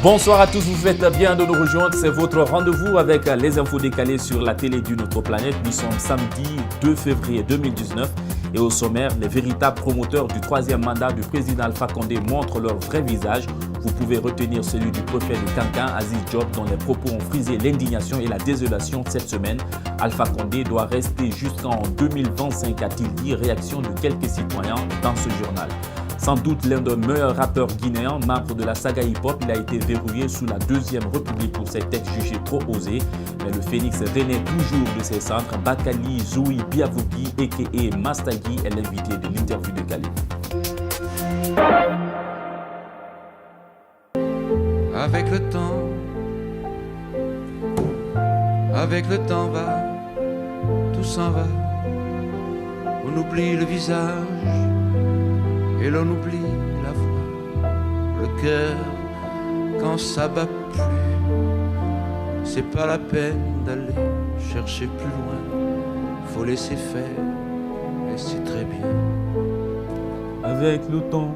Bonsoir à tous, vous faites bien de nous rejoindre. C'est votre rendez-vous avec les infos décalées sur la télé d'une autre planète. Nous sommes samedi 2 février 2019 et au sommaire, les véritables promoteurs du troisième mandat du président Alpha Condé montrent leur vrai visage. Vous pouvez retenir celui du préfet de Kankan, Aziz Diop, dont les propos ont frisé l'indignation et la désolation cette semaine. Alpha Condé doit rester jusqu'en 2025, a-t-il dit, réaction de quelques citoyens dans ce journal. Sans doute l'un des meilleurs rappeurs guinéens, membre de la saga hip-hop, il a été verrouillé sous la Deuxième République pour ses textes jugés trop osés. Mais le phénix renaît toujours de ses centres. Bakali Zoui Biavouki, a.k.a. Mastagi, est l'invité de l'interview de Calais. Avec le temps va, tout s'en va. On oublie le visage et l'on oublie la voix, le cœur quand ça bat plus. C'est pas la peine d'aller chercher plus loin, faut laisser faire et c'est très bien. Avec le temps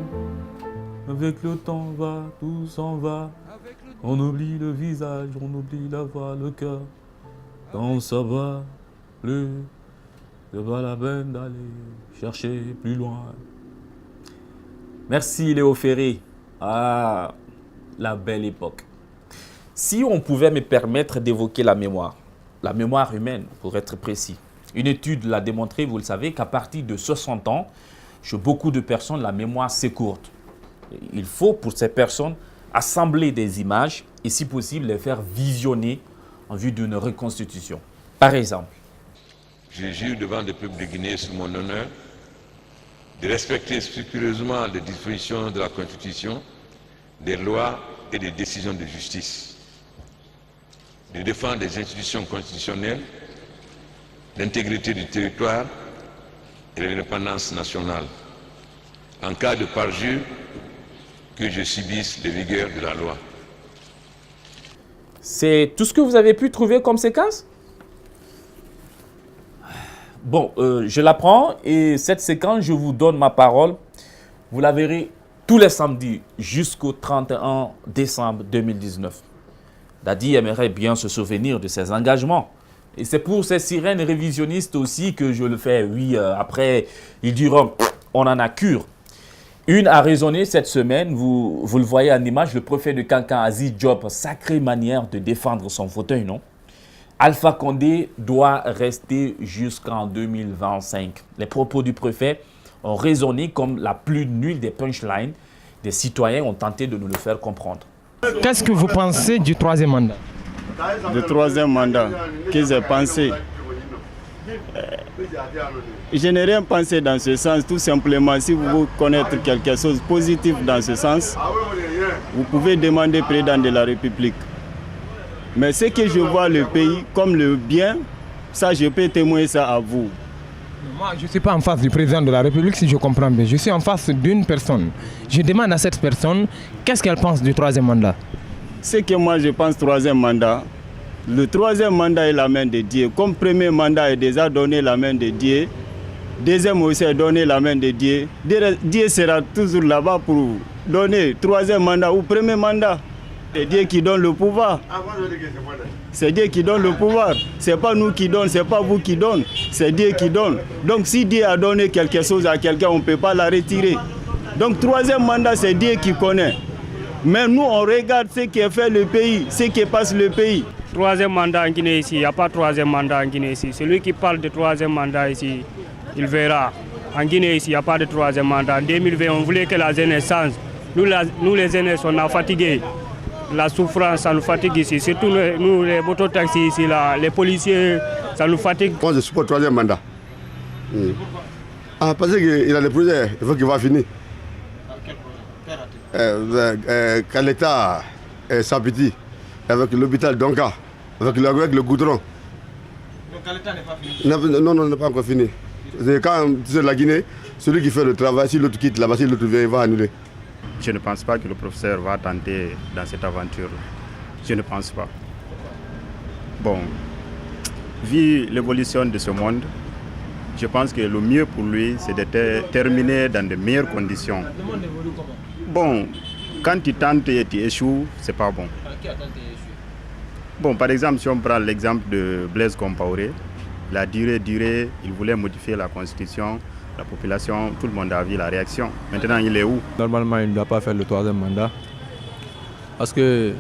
va, tout s'en va. On oublie le visage, on oublie la voix, le cœur. Quand ça va plus, c'est pas la peine d'aller chercher plus loin. Merci Léo Ferré. Ah, la belle époque. Si on pouvait me permettre d'évoquer la mémoire humaine pour être précis. Une étude l'a démontré, vous le savez, qu'à partir de 60 ans, chez beaucoup de personnes, la mémoire s'écourte. Il faut pour ces personnes assembler des images et si possible les faire visionner en vue d'une reconstitution. Par exemple. Je jure devant le peuple de Guinée sous mon honneur de respecter scrupuleusement les dispositions de la Constitution, des lois et des décisions de justice, de défendre les institutions constitutionnelles, l'intégrité du territoire et l'indépendance nationale. En cas de parjure, que je subisse les rigueurs de la loi. C'est tout ce que vous avez pu trouver comme séquence ? Bon, je la prends et cette séquence, je vous donne ma parole. Vous la verrez tous les samedis jusqu'au 31 décembre 2019. Dadi aimerait bien se souvenir de ses engagements. Et c'est pour ces sirènes révisionnistes aussi que je le fais. Oui, après, ils diront, on en a cure. Une a résonné cette semaine, vous le voyez en image, le préfet de Kankan, Aziz Diop, sacrée manière de défendre son fauteuil, non ? Alpha Condé doit rester jusqu'en 2025. Les propos du préfet ont résonné comme la plus nulle des punchlines. Des citoyens ont tenté de nous le faire comprendre. Qu'est-ce que vous pensez du troisième mandat ? Du troisième mandat, que j'ai pensé. Je n'ai rien pensé dans ce sens, tout simplement. Si vous voulez connaître quelque chose de positif dans ce sens, vous pouvez demander au président de la République. Mais ce que je vois le pays comme le bien, ça je peux témoigner ça à vous. Moi, je ne suis pas en face du président de la République, si je comprends bien. Je suis en face d'une personne. Je demande à cette personne, qu'est-ce qu'elle pense du troisième mandat ? Ce que moi je pense troisième mandat, le troisième mandat est la main de Dieu. Comme premier mandat est déjà donné la main de Dieu, deuxième aussi est donné la main de Dieu. Dieu sera toujours là-bas pour donner troisième mandat ou premier mandat. C'est Dieu qui donne le pouvoir. C'est Dieu qui donne le pouvoir. Ce n'est pas nous qui donnons, ce n'est pas vous qui donnez. C'est Dieu qui donne. Donc si Dieu a donné quelque chose à quelqu'un, on ne peut pas la retirer. Donc troisième mandat, c'est Dieu qui connaît. Mais nous, on regarde ce qui fait le pays, ce qui passe le pays. Troisième mandat en Guinée ici, il n'y a pas troisième mandat en Guinée ici. Celui qui parle de troisième mandat ici, il verra. En Guinée ici, il n'y a pas de troisième mandat. En 2020, on voulait que la jeunesse change. Nous les jeunesses, on a fatigué. La souffrance, ça nous fatigue ici. Surtout nous, les mototaxis ici, là, les policiers, ça nous fatigue. Moi, je supporte le troisième mandat. Parce qu'il a des projets, il faut qu'il va finir. Quand l'État s'appétit, avec l'hôpital d'Onka, avec le goudron. Donc quand l'État n'est pas fini ? Non, n'est pas encore fini. Quand c'est la Guinée, celui qui fait le travail, si l'autre quitte là-bas, si l'autre vient, il va annuler. Je ne pense pas que le professeur va tenter dans cette aventure. Je ne pense pas. Bon, vu l'évolution de ce monde, je pense que le mieux pour lui, c'est de terminer dans de meilleures conditions. Le monde évolue comment ? Bon, quand tu tentes et tu échoues, c'est pas bon. Qui a tenté et échoué? Bon, par exemple, si on prend l'exemple de Blaise Compaoré, il a duré, il voulait modifier la constitution, la population, tout le monde a vu la réaction. Maintenant, il est où? Normalement, il ne doit pas faire le 3e mandat. Parce que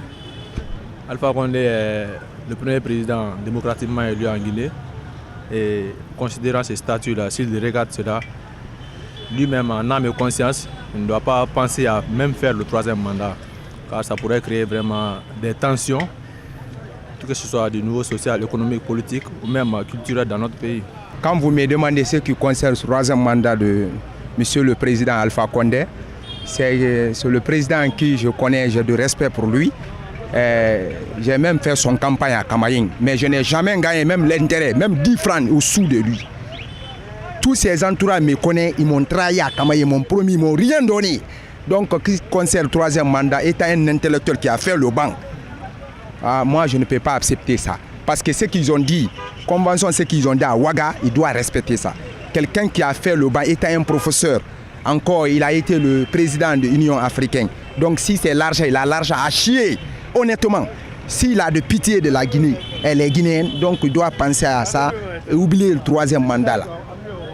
Alpha Condé est le premier président démocratiquement élu en Guinée. Et considérant ces statuts-là, s'il regarde cela, lui-même en âme et conscience, il ne doit pas penser à même faire le 3e mandat. Car ça pourrait créer vraiment des tensions, que ce soit du niveau social, économique, politique ou même culturel dans notre pays. Quand vous me demandez ce qui concerne ce 3e mandat de M. le Président Alpha Condé, c'est le président qui je connais, j'ai du respect pour lui. J'ai même fait son campagne à Kamaïng, mais je n'ai jamais gagné même l'intérêt, même 10 francs au-dessous de lui. Tous ses entourages me connaissent, ils m'ont trahi à Kamaïng, ils m'ont promis, ils m'ont rien donné. Donc, ce qui concerne le 3e mandat, étant un intellectuel qui a fait le banc, moi je ne peux pas accepter ça. Parce que ce qu'ils ont dit, convention, ce qu'ils ont dit à Ouaga, il doit respecter ça. Quelqu'un qui a fait le banc, étant un professeur, encore il a été le président de l'Union africaine. Donc si c'est l'argent, il a l'argent à chier. Honnêtement, s'il a de pitié de la Guinée, elle est guinéenne, donc il doit penser à ça et oublier le 3e mandat là.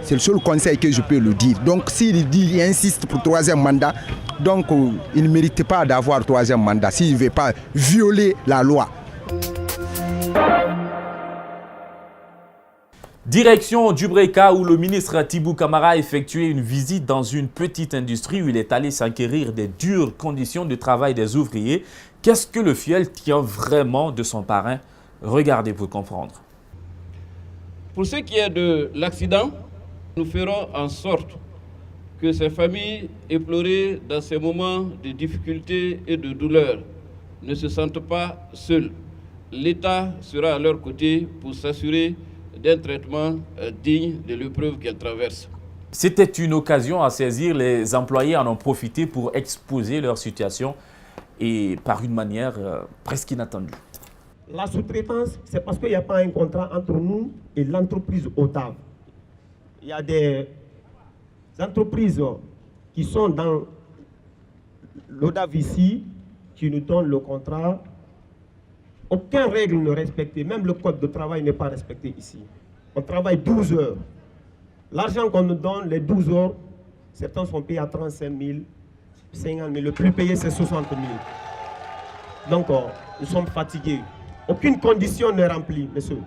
C'est le seul conseil que je peux lui dire. Donc s'il dit, il insiste pour le 3e mandat, donc il ne mérite pas d'avoir le 3e mandat s'il ne veut pas violer la loi. Direction du Breka où le ministre Tibou Camara a effectué une visite dans une petite industrie où il est allé s'enquérir des dures conditions de travail des ouvriers. Qu'est-ce que le fiel tient vraiment de son parrain? Regardez pour comprendre. Pour ce qui est de l'accident, nous ferons en sorte que ces familles éplorées dans ces moments de difficulté et de douleur ne se sentent pas seules. L'État sera à leur côté pour s'assurer d'un traitement digne de l'épreuve qu'elles traversent. C'était une occasion à saisir. Les employés en ont profité pour exposer leur situation et par une manière presque inattendue. La sous-traitance, c'est parce qu'il n'y a pas un contrat entre nous et l'entreprise OTAV. Il y a des entreprises qui sont dans l'ODAV ici, qui nous donnent le contrat. Aucune règle n'est respectée, même le code de travail n'est pas respecté ici. On travaille 12 heures. L'argent qu'on nous donne, les 12 heures, certains sont payés à 35 000, 50 000, le plus payé c'est 60 000. Donc nous sommes fatigués. Aucune condition n'est remplie, messieurs.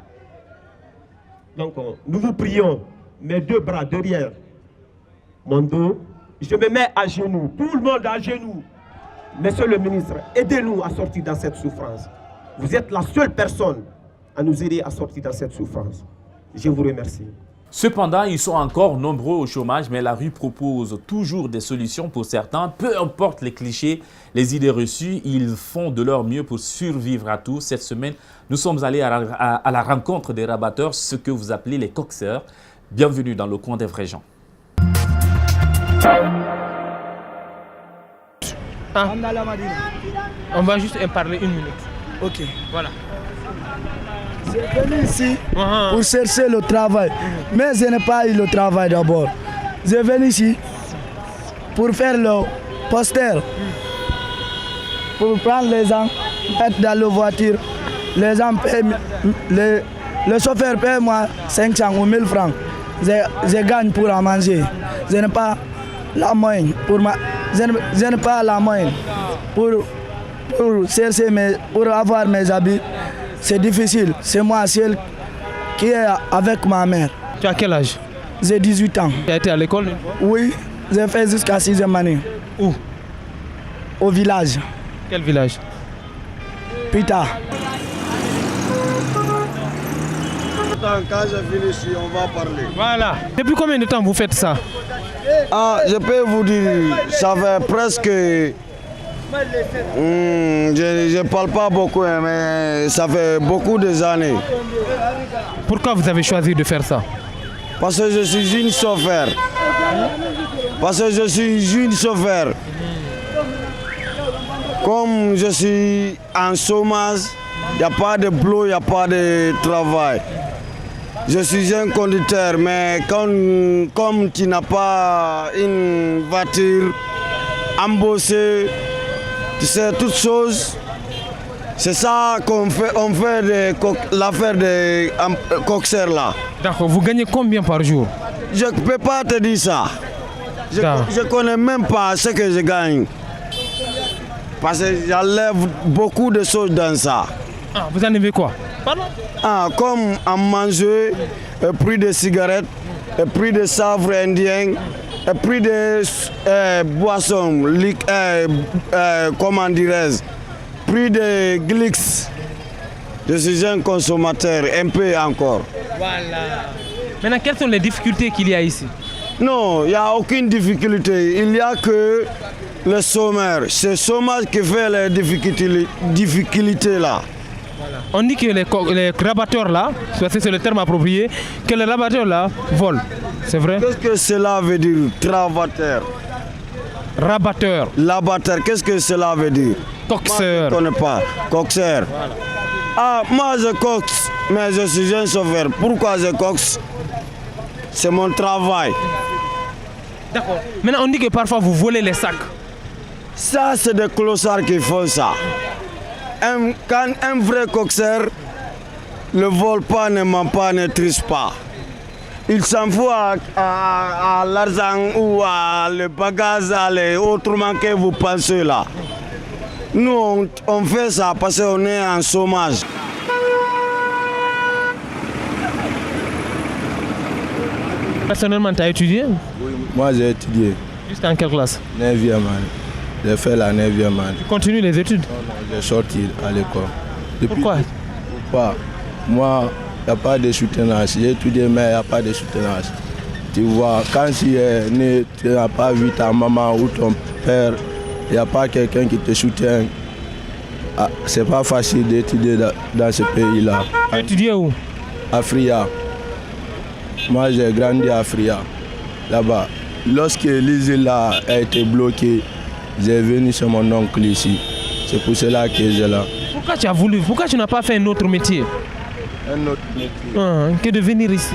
Donc nous vous prions, mes 2 bras derrière mon dos, je me mets à genoux, tout le monde à genoux. Monsieur le ministre, aidez-nous à sortir dans cette souffrance. Vous êtes la seule personne à nous aider à sortir dans cette souffrance. Je vous remercie. Cependant, ils sont encore nombreux au chômage, mais la rue propose toujours des solutions pour certains. Peu importe les clichés, les idées reçues, ils font de leur mieux pour survivre à tout. Cette semaine, nous sommes allés à la rencontre des rabatteurs, ce que vous appelez les coxeurs. Bienvenue dans le coin des vrais gens. On va juste en parler 1 minute. Ok. Voilà. Je suis venu ici pour chercher le travail, mais je n'ai pas eu le travail d'abord. Je suis venu ici pour faire le poster, pour prendre les gens, mettre dans la voiture. Les gens paient, le chauffeur paie moi 500 ou 1000 francs. Je gagne pour en manger. Je n'ai pas la moyenne je n'ai pas la moyenne pour chercher pour avoir mes habits. C'est difficile. C'est moi seul qui est avec ma mère. Tu as quel âge? J'ai 18 ans. Tu as été à l'école? Oui, j'ai fait jusqu'à 6e année. Où? Au village. Quel village? Pita. Quand je finis ici, on va parler. Voilà. Depuis combien de temps vous faites ça? Je peux vous dire, ça fait presque... je ne parle pas beaucoup, mais ça fait beaucoup d'années. Pourquoi vous avez choisi de faire ça? Parce que je suis une chauffeur. Parce que je suis une chauffeur. Comme je suis en chômage, il n'y a pas de boulot, il n'y a pas de travail. Je suis un conducteur, mais comme tu n'as pas une voiture embauchée, Tu sais, toutes choses, c'est ça qu'on fait, l'affaire des coxers là. D'accord, vous gagnez combien par jour? Je ne peux pas te dire ça. Je ne connais même pas ce que je gagne. Parce que j'enlève beaucoup de choses dans ça. Ah, vous enlevez quoi? Pardon? Comme à manger, prix de cigarettes, prix de savre indien, prix de boissons, comment dirais-je, prix de Glix. Je suis un consommateur, un peu encore. Voilà. Maintenant, quelles sont les difficultés qu'il y a ici? Non, il n'y a aucune difficulté. Il n'y a que le chômage. C'est le chômage qui fait les difficultés là. Voilà. On dit que les rabatteurs là, c'est le terme approprié, que les rabatteurs là volent. C'est vrai? Qu'est-ce que cela veut dire, travateur? Rabatteur. Rabatteur, qu'est-ce que cela veut dire? Coxeur. Je ne connais pas. Coxeur. Voilà. Ah, moi je coxe, mais je suis un chauffeur. Pourquoi je coxe? C'est mon travail. D'accord. Maintenant, on dit que parfois vous volez les sacs. Ça, c'est des closards qui font ça. Quand un vrai coxeur ne vole pas, ne ment pas, ne triche pas. Il s'en fout à l'argent ou à le bagage, autrement que vous pensez là. Nous, on fait ça parce qu'on est en chômage. Personnellement, tu as étudié? Oui, moi j'ai étudié. Juste en quelle classe? 9e année. J'ai fait la 9e année. Tu continues les études? Non, j'ai sorti à l'école. Pourquoi? Pourquoi? Moi, il n'y a pas de soutenance. J'ai étudié, mais il n'y a pas de soutenance. Tu vois, quand tu es né, tu n'as pas vu ta maman ou ton père, il n'y a pas quelqu'un qui te soutient. Ah, c'est pas facile d'étudier dans ce pays-là. Tu as étudié où? À Fria. Moi, j'ai grandi à Fria, là-bas. Lorsque l'île a été bloquée, j'ai venu chez mon oncle ici. C'est pour cela que j'ai là. Pourquoi tu n'as pas fait un autre métier? Un autre métier. Que de venir ici?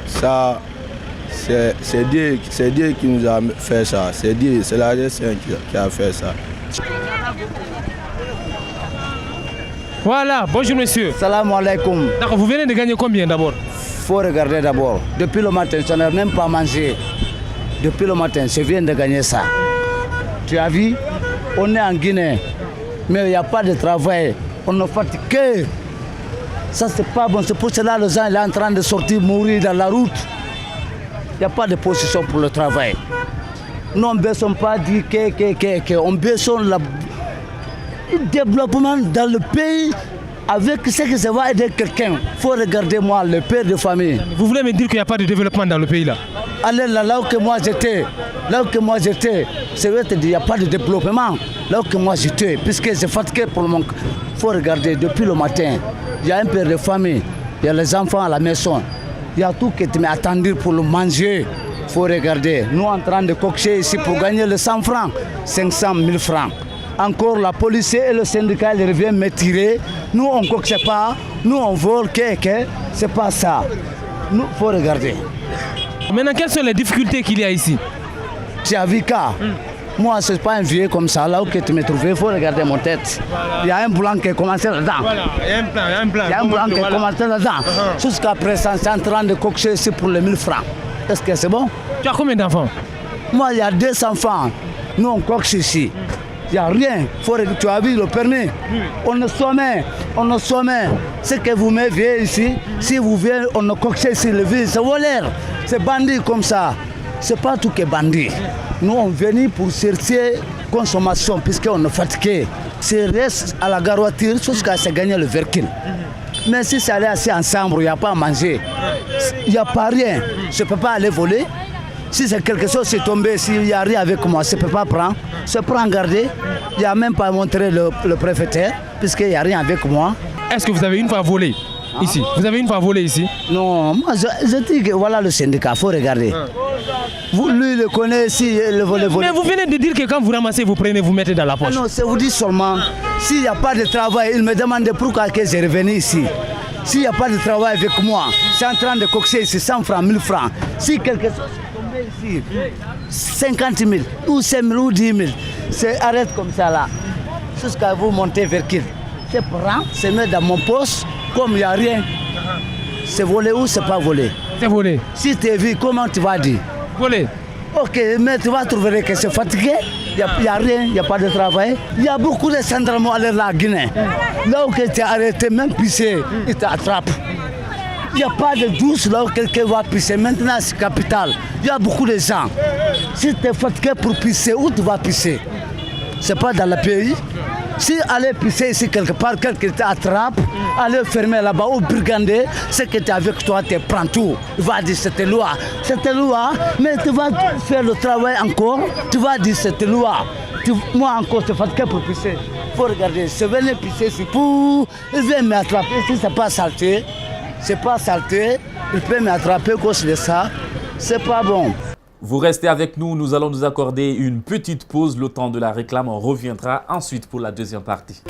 Ça, c'est Dieu qui nous a fait ça. C'est Dieu, c'est la Saint qui a fait ça. Voilà, bonjour monsieur. Salam alaikum. D'accord, vous venez de gagner combien d'abord? Faut regarder d'abord. Depuis le matin, je n'ai même pas mangé. Depuis le matin, je viens de gagner ça. Tu as vu? On est en Guinée, mais il n'y a pas de travail. On est fatigué. Ça, c'est pas bon. C'est pour cela que les gens sont en train de sortir, mourir dans la route. Il n'y a pas de position pour le travail. Nous, on ne besoin pas dire que. On besoin le développement dans le pays avec ce que ça va aider quelqu'un. Il faut regarder moi, le père de famille. Vous voulez me dire qu'il n'y a pas de développement dans le pays là? Allez là où moi j'étais, c'est vrai qu'il n'y a pas de développement. Là où moi j'étais, puisque j'ai fatigué pour le moment. Il faut regarder depuis le matin. Il y a un père de famille, il y a les enfants à la maison. Il y a tout qui est attendu pour le manger. Il faut regarder. Nous en train de coxer ici pour gagner les 100 francs, 500 000 francs. Encore la police et le syndicat ils reviennent me tirer. Nous on ne coxe pas, nous on vole, c'est pas ça. Nous, il faut regarder. Maintenant, quelles sont les difficultés qu'il y a ici? Tu as vu quoi? Moi, ce n'est pas un vieux comme ça, là où tu m'as trouvé, il faut regarder mon tête. Voilà. Il y a un blanc qui a commencé là-dedans. Voilà, il y a un blanc qui a commencé là-dedans. Jusqu'à présent, c'est en train de coxer ici pour les 1000 francs. Est-ce que c'est bon? Tu as combien d'enfants? Moi, il y a 2 enfants. Nous, on coxe ici. Il n'y a rien. Tu as vu le permis? On est sommet. Ce que vous m'avez ici, si vous venez, on a coxé ici le ville, c'est voleur. C'est bandit comme ça. Ce n'est pas tout qui est bandit. Nous, on vient pour chercher consommation, puisqu'on est fatigué. C'est reste à la garoiture jusqu'à se gagner le verkin. Mais si ça allait assez ensemble, il n'y a pas à manger. Il n'y a pas rien. Je ne peux pas aller voler. Si c'est quelque chose qui est tombé, s'il n'y a rien avec moi, je ne peux pas prendre. Je prends garder. Il n'y a même pas montré le préfecteur, puisqu'il n'y a rien avec moi. Est-ce que vous avez une fois volé ici? Vous avez une fois volé ici? Non, moi je dis que voilà le syndicat, il faut regarder. Vous, lui, le connaît ici, le volet. Mais vous venez de dire que quand vous ramassez, vous prenez, vous mettez dans la poche. Non, c'est vous dit seulement, s'il n'y a pas de travail, il me demande pourquoi que j'ai revenu ici. S'il n'y a pas de travail avec moi, c'est en train de coxer ici 100 francs, 1000 francs. Si quelque chose est tombé ici, 50 000, ou 5 000, ou 10 000, C'est arrête comme ça là. Jusqu'à vous monter vers qui? Je prends, je mets dans mon poste, comme il n'y a rien. C'est volé ou c'est pas volé? C'est volé. Si tu es vu, comment tu vas dire? Volé. Ok, mais tu vas trouver que c'est fatigué, il n'y a rien, il n'y a pas de travail. Il y a beaucoup de gendarmes à la Guinée. Là où tu es arrêté, même pisser, ils t'attrapent. Il n'y a pas de douche là où quelqu'un va pisser. Maintenant, c'est capital. Il y a beaucoup de gens. Si tu es fatigué pour pisser, où tu vas pisser? Ce n'est pas dans le pays. Si aller pisser ici quelque part, quelqu'un t'attrape, aller fermer là-bas ou brigander, c'est que tu es avec toi, tu prends tout. Il va dire cette loi, mais tu vas faire le travail encore, tu vas dire cette loi. Moi encore, je suis fatigué pour pisser. Il faut regarder, je venais pisser, c'est pour. Il vient m'attraper, si ce n'est pas saleté, il peut m'attraper à cause de ça, c'est pas bon. Vous restez avec nous, nous allons nous accorder une petite pause, le temps de la réclame, on reviendra ensuite pour la deuxième partie.